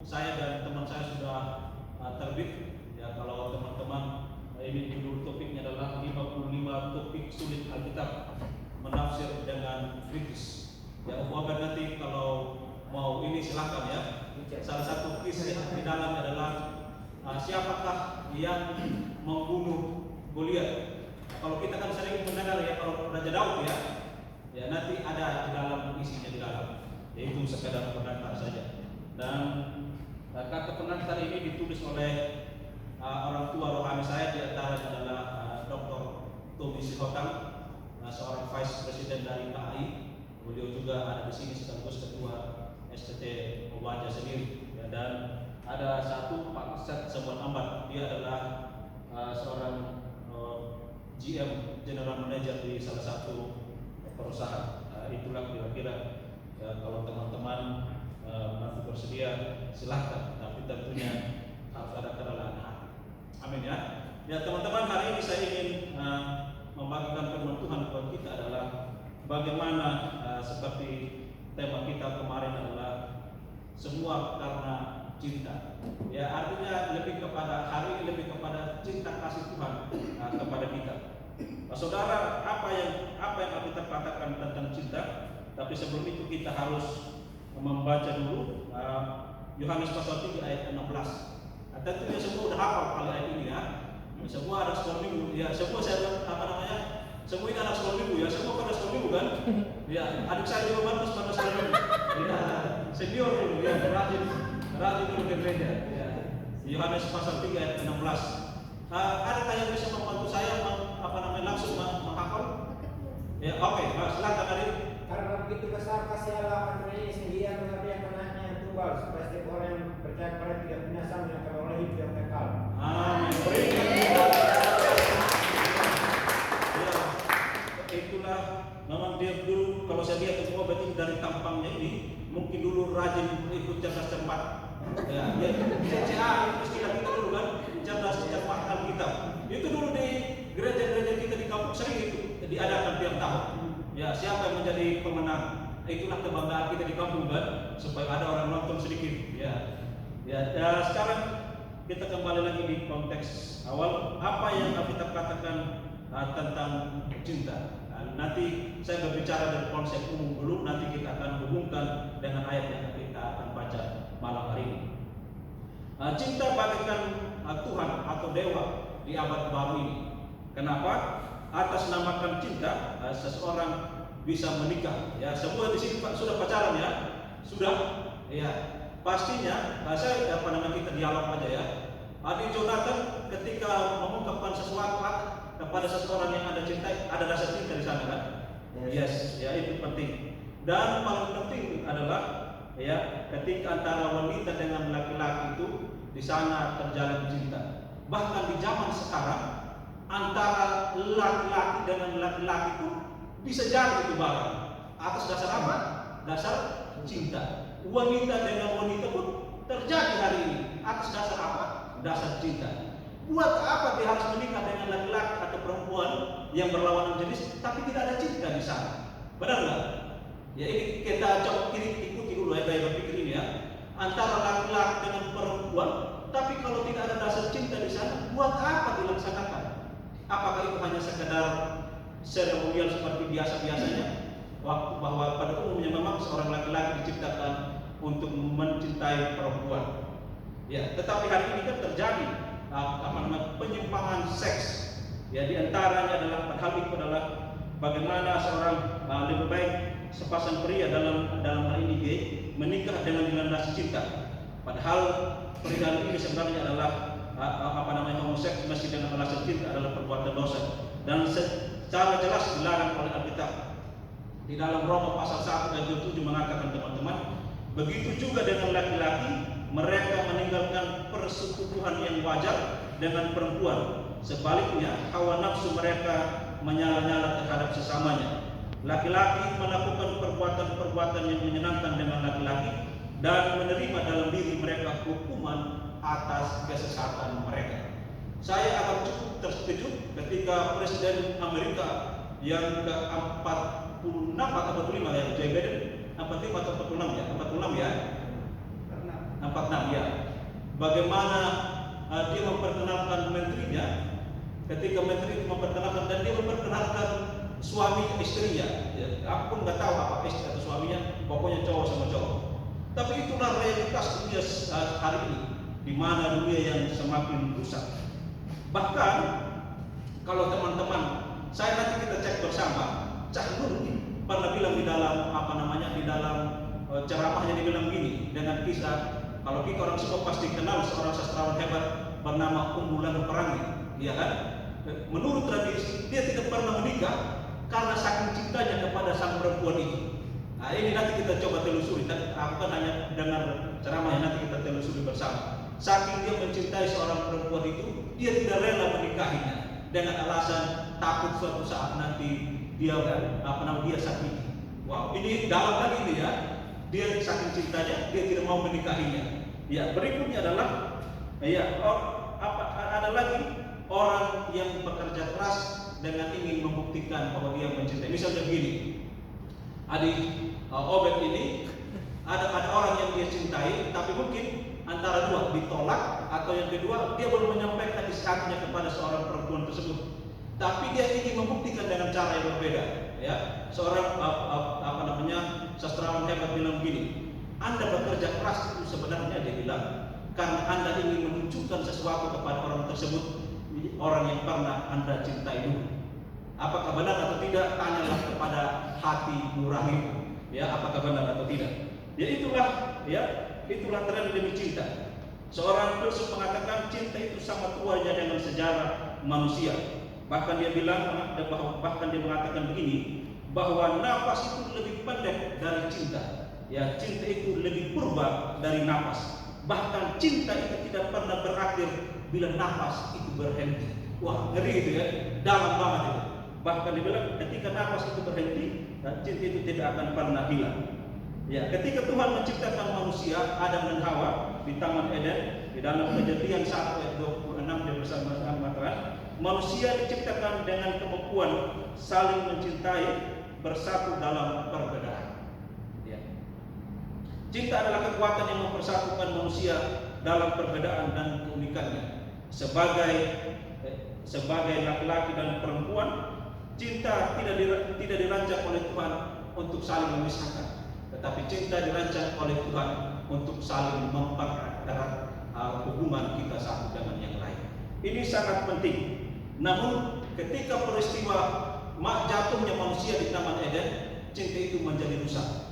saya dan teman saya sudah terbit. Ya, kalau teman-teman ini judul topiknya adalah 55 topik sulit Alkitab menafsir dengan kritis. Ya, Bapak nanti kalau mau ini silakan ya. Salah satu kisah di dalamnya adalah siapakah yang membunuh Goliat. Kalau kita kan sering mendengar ya kalau Raja Daud ya nanti ada di dalam isinya di dalam, yaitu sekedar pengantar saja. Dan kata pengantar ini ditulis oleh orang tua rohani saya, di antaranya adalah Dr. Tommy Sihotang, seorang vice president dari KAI. Beliau juga ada di sini sekaligus ketua STT Obaja sendiri. Ya, dan ada satu Pak Set Sebuan Ambat, dia adalah seorang GM General Manager di salah satu perusahaan. Itulah kira-kira kalau teman-teman nanti bersedia silahkan, tapi tentunya harus ada kerelaan hati. Amin ya. Ya teman-teman, hari ini saya ingin membagikan firman Tuhan kepada kita adalah bagaimana seperti tema kita kemarin adalah semua karena cinta. Ya artinya lebih kepada hari ini lebih kepada cinta kasih Tuhan kepada kita. Saudara, apa yang kita katakan tentang cinta? Tapi sebelum itu kita harus membaca dulu Yohanes pasal 3 ayat 16. Tentunya semua udah hafal kali ayat ini ya. Semua anak sekolah minggu ya. Semua saya semua ini anak sekolah minggu ya. Semua pada sekolah minggu kan? Ya, adik saya juga bagus pada sekolah minggu. Ya, senior dulu ya, rajin dulu ke gereja. Ya. Yohanes pasal 3 ayat 16. Adakah yang bisa membantu saya langsung menghafal? Ya, oke, silakan adik. Karena begitu besar kasih Allah akan dunia sehingga Ia memberikan anaknya yang tunggal supaya setiap orang yang percaya kepada tidak binasa melainkan oleh hidup yang kekal. Amin. Ya, itulah memang dia dulu kalau saya lihat semua berarti dari tampangnya ini mungkin dulu rajin ikut cerdas cermat. Ya, dia CCA itu istilah kita dulu kan, cerdas cermat Alkitab. Itu dulu di gereja-gereja kita di kampung sering itu diadakan tiap tahun. Ya, siapa yang menjadi pemenang? Itulah kebanggaan kita di kampung kan, supaya ada orang nonton sedikit. Ya, sekarang kita kembali lagi di konteks awal. Apa yang kita katakan tentang cinta? Nanti saya berbicara dari konsep umum dulu. Nanti kita akan hubungkan dengan ayat yang kita akan baca malam hari ini. Cinta bagaikan Tuhan atau dewa di abad baru ini. Kenapa? Atas namakan cinta seseorang bisa menikah. Ya, semua di sini sudah pacaran ya, sudah. Ya, pastinya saya kita dialog aja ya. Adik Jonathan ketika mengungkapkan sesuatu kepada seseorang yang ada cinta, ada rasa cinta di sana kan? Yes, ya itu penting. Dan paling penting adalah ya ketika antara wanita dengan laki-laki itu di sana terjalin cinta. Bahkan di zaman sekarang antara laki-laki dengan laki-laki itu bisa jadi itu barang atas dasar apa? Dasar cinta. Wanita dengan wanita pun terjadi hari ini atas dasar apa? Dasar cinta. Buat apa dia harus menikah dengan laki-laki atau perempuan yang berlawanan jenis tapi tidak ada cinta di sana? Benar nggak? Ya ini kita coba ikuti dulu ya gaya berpikir ini ya. Antara laki-laki dengan perempuan, tapi kalau tidak ada dasar cinta di sana, buat apa dilaksanakan? Apakah itu hanya sekedar seremonial seperti biasa-biasanya? Waktu bahwa pada umumnya memang seorang laki-laki diciptakan untuk mencintai perempuan. Ya, tetapi hari ini kan terjadi penyimpangan seks. Ya, di antaranya adalah adalah bagaimana seorang lebih baik sepasang pria dalam hal ini gay menikah dengan dilandasi cinta. Padahal pernikahan ini sebenarnya adalah homoseks masih dengan alasan cinta adalah perbuatan dosa dan secara jelas dilarang oleh Alkitab. Di dalam Roma pasal 1 ayat 27 mengatakan teman-teman, begitu juga dengan laki-laki, mereka meninggalkan persetubuhan yang wajar dengan perempuan. Sebaliknya, hawa nafsu mereka menyala-nyala terhadap sesamanya. Laki-laki melakukan perbuatan-perbuatan yang menyenangkan dengan laki-laki dan menerima dalam diri mereka hukuman atas kesesatan mereka. Saya akan cukup terkejut ketika Presiden Amerika yang ke-46 atau 45 ya, Joe Biden, 45 atau 46 ya, 46 ya. 46 ya. Bagaimana dia memperkenalkan menterinya, ketika menteri itu memperkenalkan dan dia memperkenalkan suami istrinya. Ya, aku pun nggak tahu apa istri atau suaminya, pokoknya cowok sama cowok. Tapi itulah realitas dunia hari ini, di mana dunia yang semakin rusak. Bahkan kalau teman-teman, saya nanti kita cek bersama, Cak Nur pernah bilang di dalam di dalam ceramahnya dia bilang gini dengan kisah. Kalau kita orang semua pasti kenal seorang sastrawan hebat bernama Umbulan Perangi, ya kan? Menurut tradisi dia tidak pernah menikah karena saking cintanya kepada sang perempuan itu. Nah, ini nanti kita coba telusuri. Aku kan hanya dengar ceramahnya, nanti kita telusuri bersama. Saking dia mencintai seorang perempuan itu, dia tidak rela menikahinya dengan alasan takut suatu saat nanti dia dia sakit. Wow, ini dalam lagi ini ya. Dia saking cintanya, dia tidak mau menikahinya. Ya, berikutnya adalah ada lagi orang yang bekerja keras dengan ingin membuktikan bahwa dia mencintai. Misalnya begini, adik Obed ini ada orang yang dia cintai, tapi mungkin antara dua, ditolak atau yang kedua dia belum menyampaikan isi hatinya kepada seorang perempuan tersebut. Tapi dia ingin membuktikan dengan cara yang berbeda. Ya, seorang sastrawan hebat bilang begini, Anda bekerja keras itu sebenarnya dia bilang karena Anda ingin menunjukkan sesuatu kepada orang tersebut, orang yang pernah Anda cintai dulu. Apakah benar atau tidak? Tanyalah kepada hati nuranimu. Ya, apakah benar atau tidak? Itulah tren demi cinta. Seorang filsuf mengatakan cinta itu sama tuanya dengan sejarah manusia. Bahkan dia mengatakan begini, bahwa nafas itu lebih pendek dari cinta. Ya, cinta itu lebih purba dari nafas. Bahkan cinta itu tidak pernah berakhir bila nafas itu berhenti. Wah, ngeri itu ya, dalam banget itu. Bahkan dibilang ketika nafas itu berhenti, cinta itu tidak akan pernah hilang. Ya, ketika Tuhan menciptakan manusia, Adam dan Hawa di Taman Eden, di dalam Kejadian 1 ayat 26 dia bersama-sama mengatakan, manusia diciptakan dengan kemampuan saling mencintai, bersatu dalam perbedaan. Ya. Cinta adalah kekuatan yang mempersatukan manusia dalam perbedaan dan keunikannya. Sebagai laki-laki dan perempuan, cinta tidak dirancang oleh Tuhan untuk saling memisahkan, tetapi cinta dirancang oleh Tuhan untuk saling mempererat hubungan kita satu dengan yang lain. Ini sangat penting. Namun ketika peristiwa jatuhnya manusia di Taman Eden, cinta itu menjadi rusak,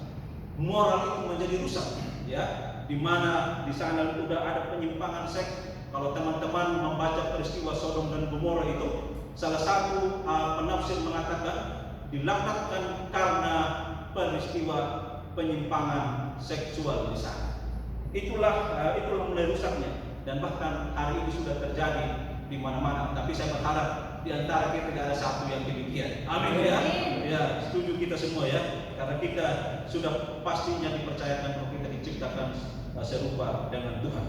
moral itu menjadi rusak. Ya, di mana di sana sudah ada penyimpangan seks. Kalau teman-teman membaca peristiwa Sodom dan Gomora itu, salah satu penafsir mengatakan dilaknatkan karena peristiwa penyimpangan seksual di sana. Itulah mulai rusaknya, dan bahkan hari ini sudah terjadi di mana-mana. Tapi saya berharap di antara kita tidak ada satu yang demikian. Amin ya. Ya, setuju kita semua ya. Karena kita sudah pastinya dipercayakan bahwa kita diciptakan serupa dengan Tuhan.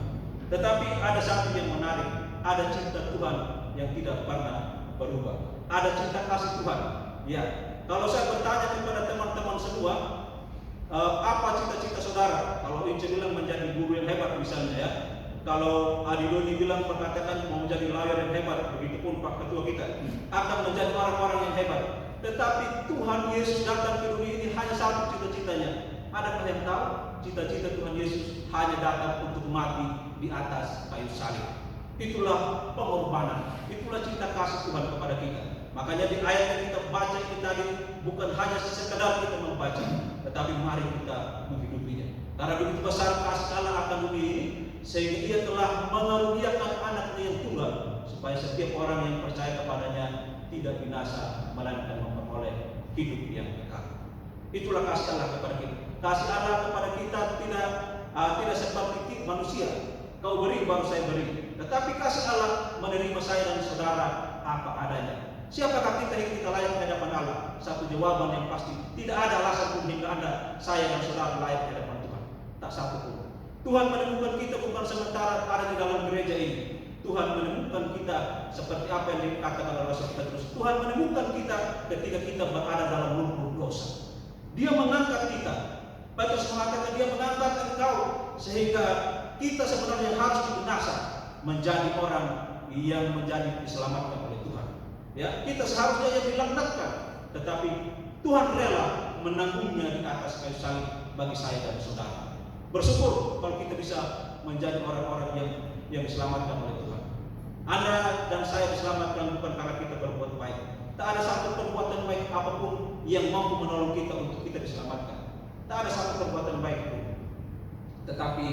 Tetapi ada satu yang menarik, ada cinta Tuhan yang tidak pernah berubah. Ada cinta kasih Tuhan. Ya, kalau saya bertanya kepada teman-teman semua, apa cita-cita saudara? Kalau Ince bilang menjadi guru yang hebat misalnya ya. Kalau Adi Doni bilang berkatakan mau menjadi lawyer yang hebat, begitupun Pak Ketua kita akan menjadi orang-orang yang hebat. Tetapi Tuhan Yesus datang ke dunia ini hanya satu cita-citanya. Adakah yang tahu? Cita-cita Tuhan Yesus hanya datang untuk mati di atas kayu salib. Itulah pengorbanan, itulah cinta kasih Tuhan kepada kita. Makanya di ayat yang kita baca ini tadi bukan hanya sekedar kita membaca, tetapi mari kita menghidupinya. Karena begitu besar kasih Allah akan dunia ini, sehingga Dia telah mengaruniakan anaknya yang tunggal, supaya setiap orang yang percaya kepadanya tidak binasa, melainkan memperoleh hidup yang kekal. Itulah kasih Allah kepada kita. Kasih Allah kepada kita tidak seperti manusia. Kau beri baru saya beri. Tetapi kasih Allah menerima saya dan saudara apa adanya. Siapakah kita yang kita layak di hadapan Allah? Satu jawaban yang pasti. Tidak ada alasan pun hingga Anda, saya dan saudara layak di hadapan Tuhan. Tak satu pun. Tuhan menemukan kita bukan sementara ada di dalam gereja ini. Tuhan menemukan kita seperti apa yang dikatakan oleh Rasul Petrus. Tuhan menemukan kita ketika kita berada dalam lumpur dosa. Dia mengangkat kita. Petrus mengatakan dia mengangkat engkau sehingga kita sebenarnya harus binasa menjadi orang yang menjadi diselamatkan oleh Tuhan. Ya, kita seharusnya yang dilaknatkan, tetapi Tuhan rela menanggungnya di atas kayu salib bagi saya dan saudara. Bersyukur kalau kita bisa menjadi orang-orang yang diselamatkan oleh Tuhan. Anda dan saya diselamatkan bukan karena kita berbuat baik. Tak ada satu perbuatan baik apapun yang mampu menolong kita untuk kita diselamatkan. Tak ada satu perbuatan baik pun. Tetapi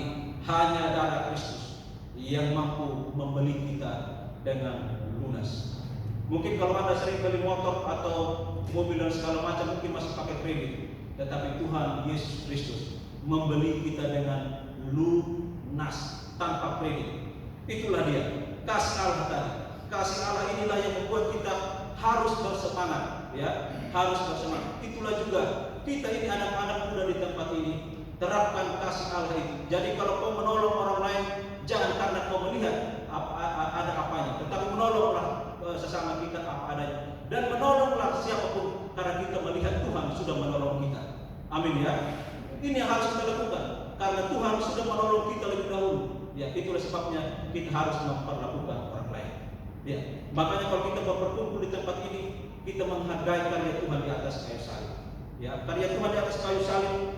hanya darah Kristus yang mampu membeli kita dengan lunas. Mungkin kalau Anda sering beli motor atau mobil dan segala macam mungkin masih pakai kredit. Tetapi Tuhan Yesus Kristus membeli kita dengan lunas tanpa kredit. Itulah dia, kasih Allah tadi. Kasih Allah inilah yang membuat kita harus bersemangat, ya, harus bersemangat. Itulah juga kita ini anak-anak muda di tempat ini, terapkan kasih Allah itu. Jadi kalau kau menolong orang lain, jangan karena kau melihat ada apanya, tetapi menolonglah sesama kita apa adanya, dan menolonglah siapapun karena kita melihat Tuhan sudah menolong kita. Amin ya. Ini yang harus kita lakukan karena Tuhan sudah menolong kita lebih dahulu. Ya, itulah sebabnya kita harus memperlakukan orang lain. Ya, makanya kalau kita berkumpul di tempat ini, kita menghargai karya Tuhan di atas kayu salib. Ya, karya Tuhan di atas kayu salib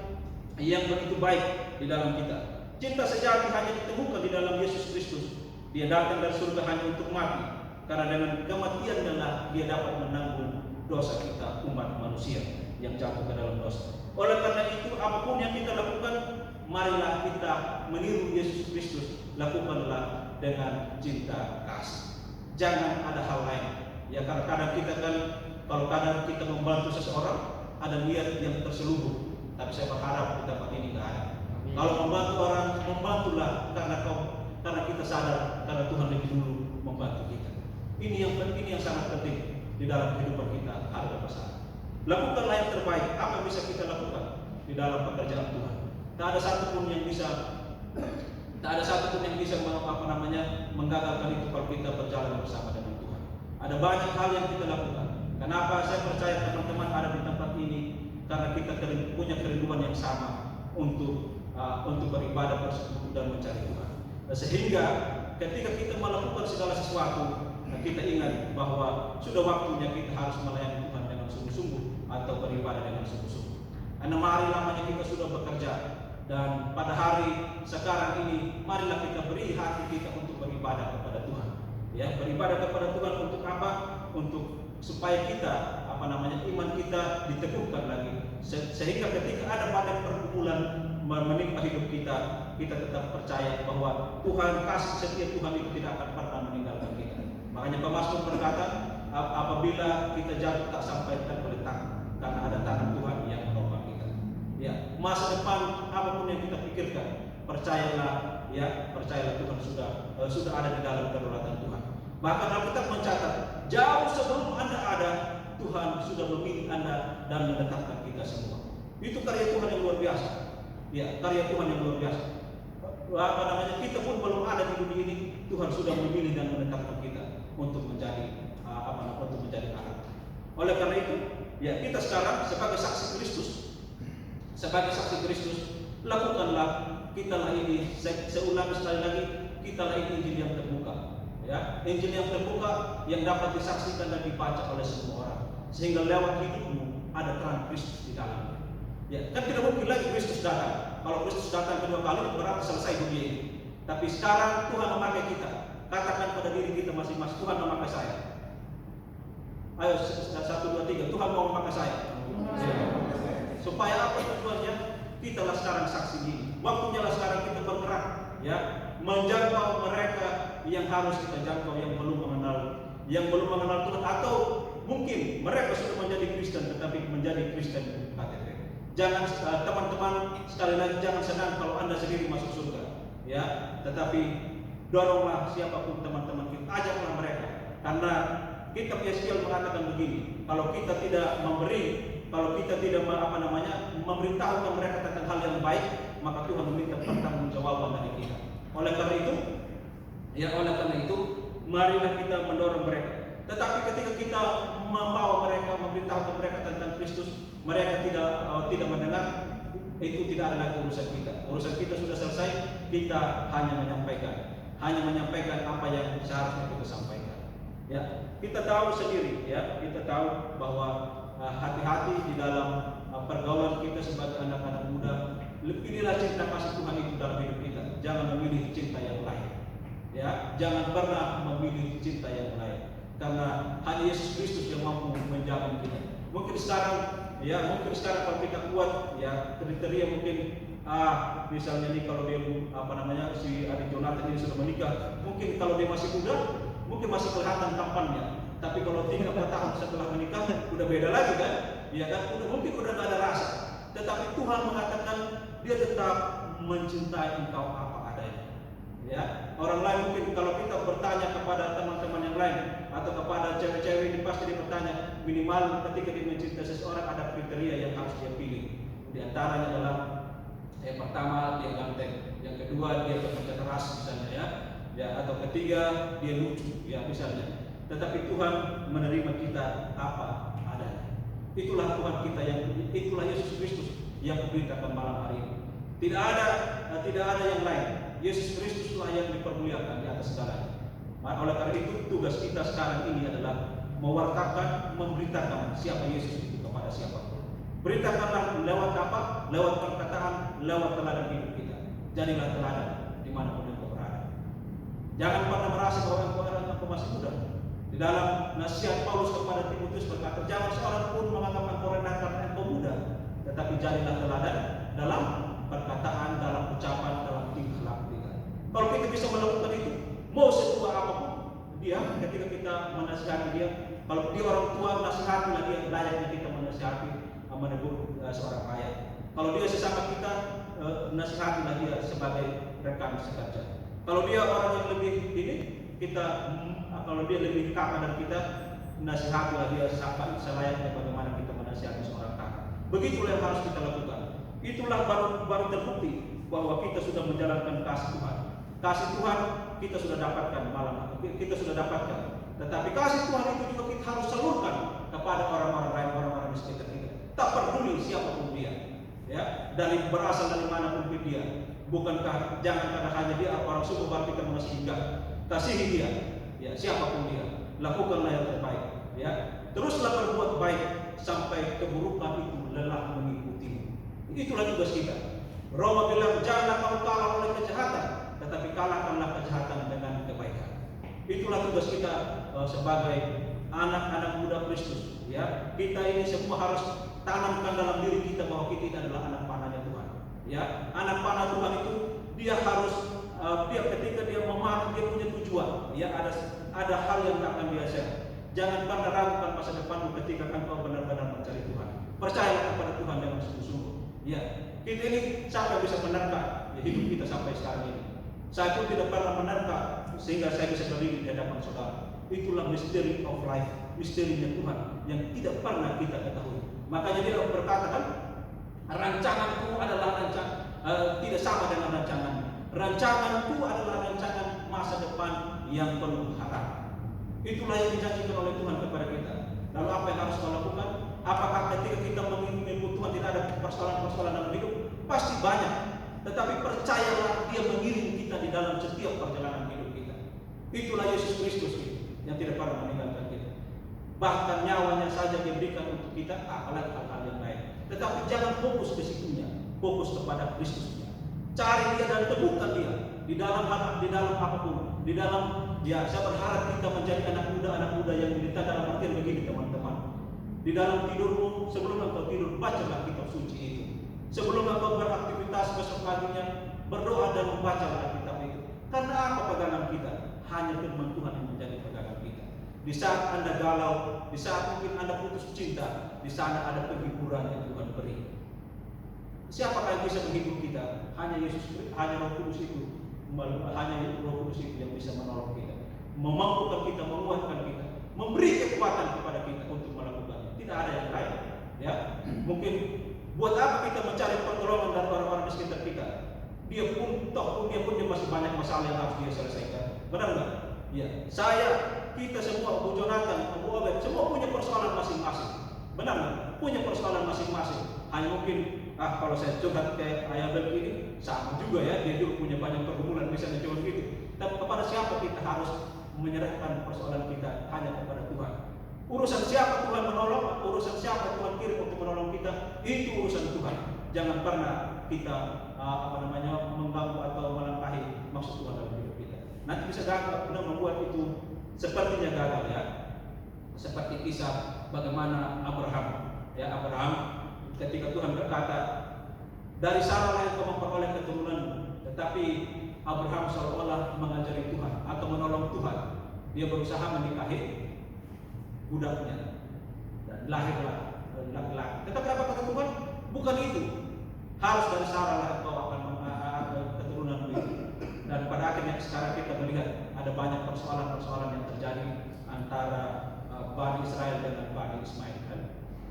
yang begitu baik di dalam kita. Cinta sejati hanya ditemukan di dalam Yesus Kristus. Dia datang dari surga hanya untuk mati, karena dengan kematian dia dapat menanggung dosa kita umat manusia yang jatuh ke dalam dosa. Oleh karena itu, apapun yang kita lakukan, marilah kita meniru Yesus Kristus. Lakukanlah dengan cinta kasih. Jangan ada hal lain. Ya, kadang-kadang kita kan, kalau kadang kita membantu seseorang, ada niat yang terselubung. Tapi saya berharap di tempat ini tidak ada. Kalau membantu orang, membantulah karena kita sadar karena Tuhan lebih dulu membantu kita. Ini yang sangat penting di dalam kehidupan kita harga besar. Lakukanlah yang terbaik. Apa yang bisa kita lakukan di dalam pekerjaan Tuhan? Tak ada satupun yang bisa menggagalkan itu kalau kita berjalan bersama dengan Tuhan. Ada banyak hal yang kita lakukan. Kenapa saya percaya teman-teman ada di tempat ini? Karena kita punya kerinduan yang sama untuk beribadah, bersekutu dan mencari Tuhan. Sehingga ketika kita melakukan segala sesuatu, kita ingat bahwa sudah waktunya kita harus melayani Tuhan dengan sungguh-sungguh atau beribadah dengan sungguh-sungguh. Karena mari lamanya kita sudah bekerja, dan pada hari sekarang ini marilah kita beri hati kita untuk beribadah kepada Tuhan. Ya, beribadah kepada Tuhan untuk apa? Untuk supaya kita iman kita diteguhkan lagi, sehingga ketika ada badai pergumulan menimpa hidup kita, kita tetap percaya bahwa Tuhan, kasih setia Tuhan itu tidak akan pernah meninggalkan kita. Makanya pemazmur berkata, apabila kita jatuh tak sampai tergeletak, karena ada tangan Tuhan yang menopang kita. Ya, masa depan apapun yang kita pikirkan, percayalah Tuhan sudah ada di dalam kedaulatan Tuhan. Bahkan Alkitab mencatat, jauh sebelum Anda ada, Tuhan sudah memilih Anda dan menetapkan kita semua. Itu karya Tuhan yang luar biasa. Ya, karya Tuhan yang luar biasa. Kita pun belum ada di dunia ini, Tuhan sudah memilih dan menetapkan kita untuk menjadi anak. Oleh karena itu, ya, kita sekarang sebagai saksi Kristus, lakukanlah kitalah ini. Saya ulangi sekali lagi, kitalah ini Injil yang terbuka. Ya, Injil yang terbuka yang dapat disaksikan dan dibaca oleh semua orang, sehingga lewat hidupmu ada terang Kristus di dalamnya. Ya, kan tidak mungkin lagi Kristus datang. Kalau Kristus datang kedua kali berarti selesai dunia ini. Tapi sekarang Tuhan memakai kita. Katakan pada diri kita masing-masing, Tuhan memakai saya. Ayo 1, 2, 3, Tuhan mau memakai saya. Supaya apa tujuannya? Kitalah sekarang saksi ini. Waktunya lah sekarang kita bergerak, ya, menjangkau mereka yang harus kita jangkau, yang belum mengenal Tuhan, atau mungkin mereka sudah menjadi Kristen tetapi menjadi Kristen KTP. Jangan teman-teman, sekali lagi jangan senang kalau Anda sendiri masuk surga, ya, tetapi doronglah siapapun teman-teman kita, ajaklah mereka, karena kitab Yeskiel mengatakan begini, kalau kita tidak memberitahukan mereka tentang hal yang baik, maka Tuhan meminta pertanggungjawaban dari kita. Oleh karena itu, marilah kita mendorong mereka. Tetapi ketika kita membawa mereka, memberitahukan mereka tentang Kristus, mereka tidak mendengar, Itu tidak ada lagi urusan kita. Urusan kita sudah selesai. Kita hanya menyampaikan apa yang seharusnya kita sampaikan. Ya, kita tahu sendiri, ya, kita tahu bahwa hati-hati di dalam pergaulan kita sebagai anak-anak muda. Pilihlah cinta kasih Tuhan itu dalam hidup kita. Jangan memilih cinta yang lain. Ya, jangan pernah memilih cinta yang lain. Karena hanya Yesus Kristus yang mampu menjamin kita. Mungkin sekarang kalau kita kuat, ya, kriteria mungkin misalnya nih kalau dia si adik Jonathan ini sudah menikah, mungkin kalau dia masih muda, mungkin masih kelihatan tampannya. Tapi kalau 3-4 tahun setelah menikah, udah beda lagi kan? Ya kan? Mungkin udah gak ada rasa. Tetapi Tuhan mengatakan dia tetap mencintai engkau apa adanya. Ya, orang lain mungkin kalau kita bertanya kepada teman-teman yang lain atau kepada cewek-cewek ini pasti dia bertanya, minimal ketika dia mencintai seseorang ada kriteria yang harus dia pilih. Di antaranya adalah yang pertama dia ganteng, yang kedua dia bekerja keras misalnya, ya, atau ketiga dia lucu, ya misalnya. Tetapi Tuhan menerima kita apa adanya. Itulah Tuhan kita itulah Yesus Kristus yang kuberitakan malam hari ini. Tidak ada yang lain. Yesus Kristuslah yang dipermuliakan di atas segalanya. Oleh karena itu tugas kita sekarang ini adalah mewartakan, memberitakan siapa Yesus itu kepada siapapun. Beritakanlah lewat apa? Lewat perkataan, lewat teladan hidup kita. Jadilah teladan dimanapun engkau berada. Jangan pernah merasa bahwa engkau masih muda. Di dalam nasihat Paulus kepada Timotius berkata, jangan seorang pun menganggap engkau rendah karena engkau muda, tetapi jadilah teladan dalam perkataan, dalam ucapan, dalam tingkah laku kita. Kalau kita bisa melakukan itu, mau setua apapun dia, ketika kita menasihati dia, kalau dia orang tua, nasihatilah dia, layaknya kita menasihati menegur seorang ayah. Kalau dia sesama kita, nasihatilah dia sebagai rekan sekerja. Kalau dia orang yang lebih kalau dia lebih kakak dari kita, nasihatilah dia selayaknya bagaimana kita menasihati seorang kakak. Begitulah yang harus kita lakukan. Itulah baru terbukti bahwa kita sudah menjalankan kasih Tuhan. Kasih Tuhan kita sudah dapatkan kita sudah dapatkan. Tetapi kasih Tuhan itu juga kita harus salurkan kepada orang-orang lain, orang-orang di sekitar kita. Tak peduli siapapun dia, ya, berasal dari manapun dia. Bukankah jangan karena hanya dia orang suku baru kita mengasihi dia. Kasihi dia, ya, siapapun dia. Lakukanlah yang terbaik, ya. Teruslah berbuat baik sampai keburukan itu lelah mengikutimu. Itulah tugas kita. Roma bilang janganlah kamu kalah oleh kejahatan, tetapi kalahkanlah kejahatan dengan kebaikan. Itulah tugas kita sebagai anak-anak muda Kristus. Ya, kita ini semua harus tanamkan dalam diri kita bahwa kita ini adalah anak panahnya Tuhan. Ya, anak panah Tuhan itu dia harus ketika dia memanah dia punya tujuan. Ya, ada hal yang akan dia share. Jangan pernah ragukan masa depanmu ketika engkau benar-benar mencari Tuhan. Percayalah kepada Tuhan dengan sungguh-sungguh. Ya, kita ini siapa bisa menerka hidup kita sampai sekarang ini. Saya pun tidak pernah menerka sehingga saya bisa berdiri di hadapan saudara. Itulah misteri of life, misterinya Tuhan yang tidak pernah kita ketahui. Makanya dia berkata kan, rancanganku adalah tidak sama dengan rancangan. Rancanganku adalah rancangan masa depan yang penuh harapan. Itulah yang dijanjikan oleh Tuhan kepada kita. Lalu apa yang harus kita lakukan? Apakah ketika kita mengikut Tuhan tidak ada persoalan-persoalan dalam hidup? Pasti banyak. Tetapi percayalah dia mengiring kita di dalam setiap perjalanan hidup kita. Itulah Yesus Kristus yang tidak pernah meninggalkan kita. Bahkan nyawanya saja diberikan untuk kita, apalagi hal-hal yang lain. Tetapi jangan fokus ke situnya, fokus kepada Kristusnya. Cari dia dan temukan dia di dalam apapun. Saya berharap kita menjadi anak muda yang militer dalam artian begini teman-teman. Di dalam tidurmu, sebelum engkau tidur, bacalah kitab suci itu. Sebelum engkau beraktivitas besok paginya, berdoa dan membaca kitab itu. Karena apa pegangan kita? Hanya firman Tuhan yang menjadi pegangan kita. Di saat Anda galau, di saat mungkin Anda putus cinta, di sana ada penghiburan yang Tuhan beri. Siapakah yang bisa menghibur kita? Hanya Roh Kudus itu. Hanya Roh Kudus itu yang bisa menolong kita, memampukan kita, menguatkan kita, memberi kekuatan kepada kita untuk melakukannya. Tidak ada yang lain. Ya, mungkin buat apa kita mencari pertolongan dari orang-orang di sekitar kita? Dia pun masih banyak masalah yang harus dia selesaikan. Benar nggak? Ya, kita semua, Abu Jonathan, Abu Obed, semua punya persoalan masing-masing. Benar nggak? Punya persoalan masing-masing. Hanya mungkin kalau saya curhat kayak ayah begini, sama juga ya, dia juga punya banyak pergumulan, misalnya cuma gitu. Tapi kepada siapa kita harus menyerahkan persoalan kita? Hanya kepada Tuhan. Urusan siapa Tuhan menolong, urusan siapa Tuhan kirim untuk menolong kita, itu urusan Tuhan. Jangan pernah kita mengganggu atau melangkahi maksud Tuhan dalam hidup kita. Nanti bisa gagal, benar membuat itu sepertinya gagal ya. Seperti kisah bagaimana Abraham, ya Abraham ketika Tuhan berkata, dari Sarah yang kau memperoleh keturunan, tetapi Abraham seolah-olah mengajari Tuhan atau menolong Tuhan. Dia berusaha menikahi budaknya dan lahirlah laki-laki. Tetapi apa kata Tuhan? Bukan itu. Harus dari Sarah lah kau akan keturunan itu. Dan pada akhirnya sekarang kita melihat ada banyak persoalan-persoalan yang terjadi antara Bani Israel dengan Bani Ismail kan?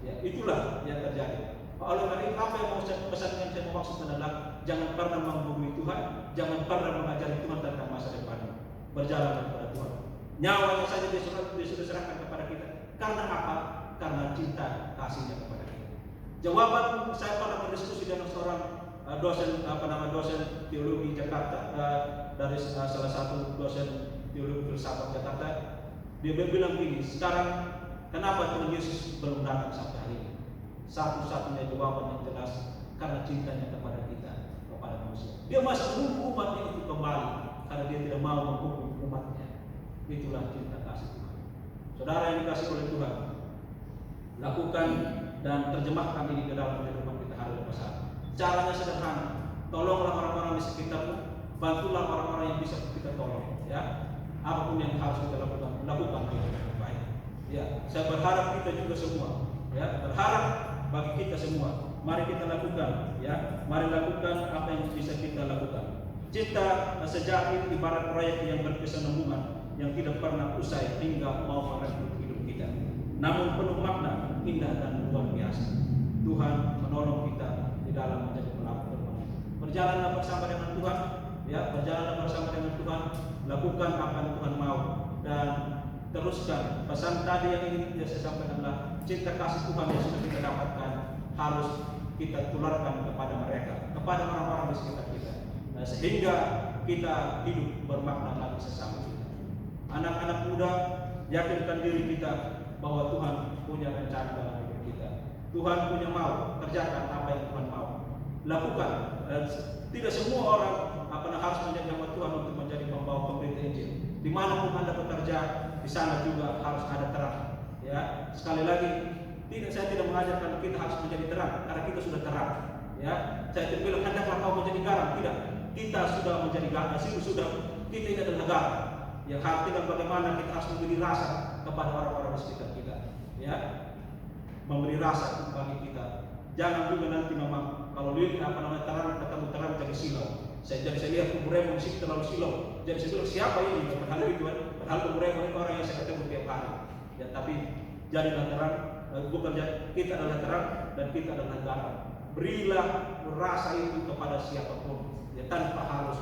Ya, itulah yang terjadi. Oleh karena itu apa yang mau pesan yang saya maksud adalah jangan pernah menghubungi Tuhan, jangan pernah mengajari Tuhan tentang masa depan. Berjalan kepada Tuhan. Nyawanya saja dia sudah serahkan kepada kita. Karena apa? Karena cinta kasihnya kepada kita. Jawaban saya pernah berdiskusi dengan seorang dosen teologi Jakarta, dari salah satu dosen teologi filsafat Jakarta. Dia bilang gini, sekarang kenapa Tuhan Yesus belum datang sampai hari ini? Satu-satunya jawaban yang jelas, karena cintanya kepada kita, kepada manusia. Dia masih menunggu umatnya untuk kembali, karena dia tidak mau menghukum umatnya. Itulah cinta kasih Tuhan. Saudara yang dikasih oleh Tuhan, lakukan dan terjemahkan ini ke dalam kehidupan kita hari besar. Caranya sederhana, tolonglah orang-orang di sekitarmu, bantulah orang-orang yang bisa kita tolong. Ya, apapun yang harus kita lakukan dengan baik. Ya, saya berharap kita juga semua, ya, berharap bagi kita semua, mari kita lakukan, ya, mari lakukan apa yang bisa kita lakukan. Cinta sejati ibarat proyek yang berkesinambungan, yang tidak pernah usai hingga mau merenggut hidup kita. Namun penuh makna, indah dan luar biasa. Tuhan menolong kita di dalam menjadi pelaku firman. Berjalanlah bersama dengan Tuhan, ya, berjalanlah bersama dengan Tuhan, lakukan apa yang Tuhan mau dan teruskan pesan tadi yang ingin saya sampaikan adalah cinta kasih Tuhan yang sudah kita dapatkan harus kita tularkan kepada mereka, kepada orang-orang di sekitar kita, sehingga kita hidup bermakna bagi sesama kita. Anak-anak muda, yakinkan diri kita bahwa Tuhan punya rencana dalam hidup kita. Tuhan punya mau, kerjakan apa yang Tuhan mau. Lakukan. Tidak semua orang harus menjadi hamba Tuhan untuk menjadi pembawa pemberita Injil. Dimanapun Anda bekerja, di sana juga harus ada terang. Ya, sekali lagi, saya tidak mengajarkan kita harus menjadi terang, karena kita sudah terang. Ya, saya tidak bilang hendaklah kau menjadi garam, tidak. Kita sudah menjadi garam, kita ini adalah garam. Yang artinya bagaimana kita harus memberi rasa kepada orang-orang di sekitar kita. Ya, memberi rasa bagi kita. Jangan juga nanti memang kalau lihat terang ketemu terang jadi silau. Saya lihat Kubu Remo di terlalu silau. Jadi saya bilang siapa ini? Padahal itu kan, padahal Kubu Remo itu orang yang saya ketemu tiap hari. Ya, tapi jadilah terang. Bukan kita adalah terang dan kita adalah garam. Berilah rasa itu kepada siapapun, ya, tanpa harus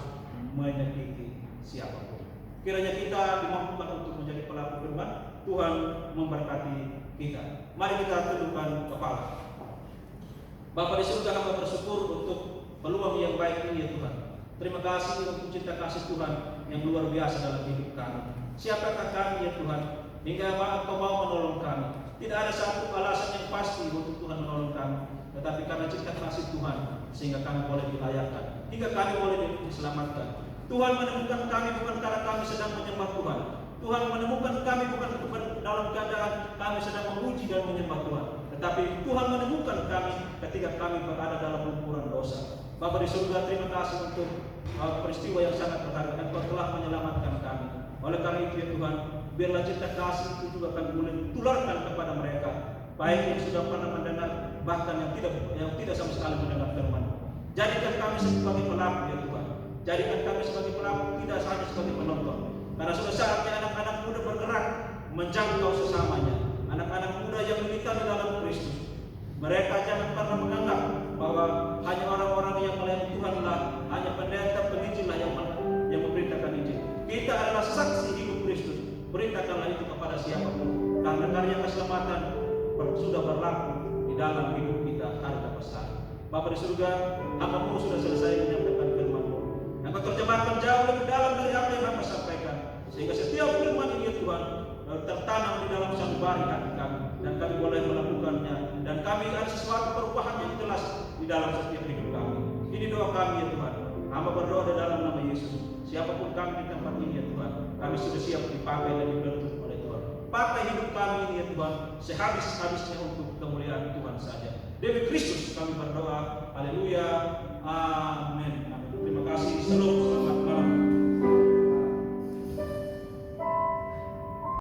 menyakiti siapapun. Kiranya kita dimampukan untuk menjadi pelaku firman. Tuhan memberkati kita. Mari kita tundukkan kepala. Bapa di surga, hamba bersyukur untuk peluang yang baik ini ya Tuhan. Terima kasih untuk cinta kasih Tuhan yang luar biasa dalam hidup kami. Siapakah kami ya Tuhan, hingga Engkau mau menolong kami. Tidak ada satu alasan yang pasti untuk Tuhan menolong kami, tetapi karena cinta kasih Tuhan sehingga kami boleh dilayakkan, hingga kami boleh diselamatkan. Tuhan menemukan kami bukan karena kami sedang menyembah Tuhan. Tuhan menemukan kami bukan dalam keadaan kami sedang memuji dan menyembah Tuhan, tetapi Tuhan menemukan kami ketika kami berada dalam lingkuran dosa. Bapa di surga, terima kasih untuk peristiwa yang sangat berharga. Engkau telah menyelamatkan kami. Oleh karena itu ya Tuhan, biarlah cinta kasih itu juga kami boleh tularkan kepada mereka, baik yang sudah pernah mendengar, bahkan yang tidak sama sekali mendengar firman. Jadikan kami sebagai pelaku ya Tuhan. Jadikan kami sebagai pelaku, tidak hanya sebagai penonton. Karena sudah saatnya anak-anak muda bergerak menjangkau sesamanya. Anak-anak muda yang militan di dalam Kristus. Mereka jangan pernah menganggap bahwa hanya orang-orang yang melayani Tuhanlah, hanya pendeta, penginjillah yang memberitakan Injil. Kita adalah saksi hidup Kristus. Beritakanlah itu kepada siapapun, karena karya keselamatan sudah berlaku di dalam hidup kita hari besar. Bapa di surga, hamba-Mu sudah selesai menyampaikan firman-Mu. Engkau terjemahkan jauh lebih dalam dari apa yang hamba sampaikan, sehingga setiap firman ini ya Tuhan tertanam di dalam sanubari hati kami, dan kami boleh melakukannya, dan kami ada sesuatu perubahan yang jelas di dalam setiap hidup kami. Ini doa kami ya Tuhan. Hamba berdoa di dalam nama Yesus. Siapapun kami di tempat ini ya Tuhan, kami sudah siap dipakai dan dibentuk oleh Tuhan. Pakai hidup kami ini ya Tuhan, sehabis-habisnya untuk kemuliaan Tuhan saja. Demi Kristus kami berdoa. Haleluya. Amin. Terima kasih. Shalom.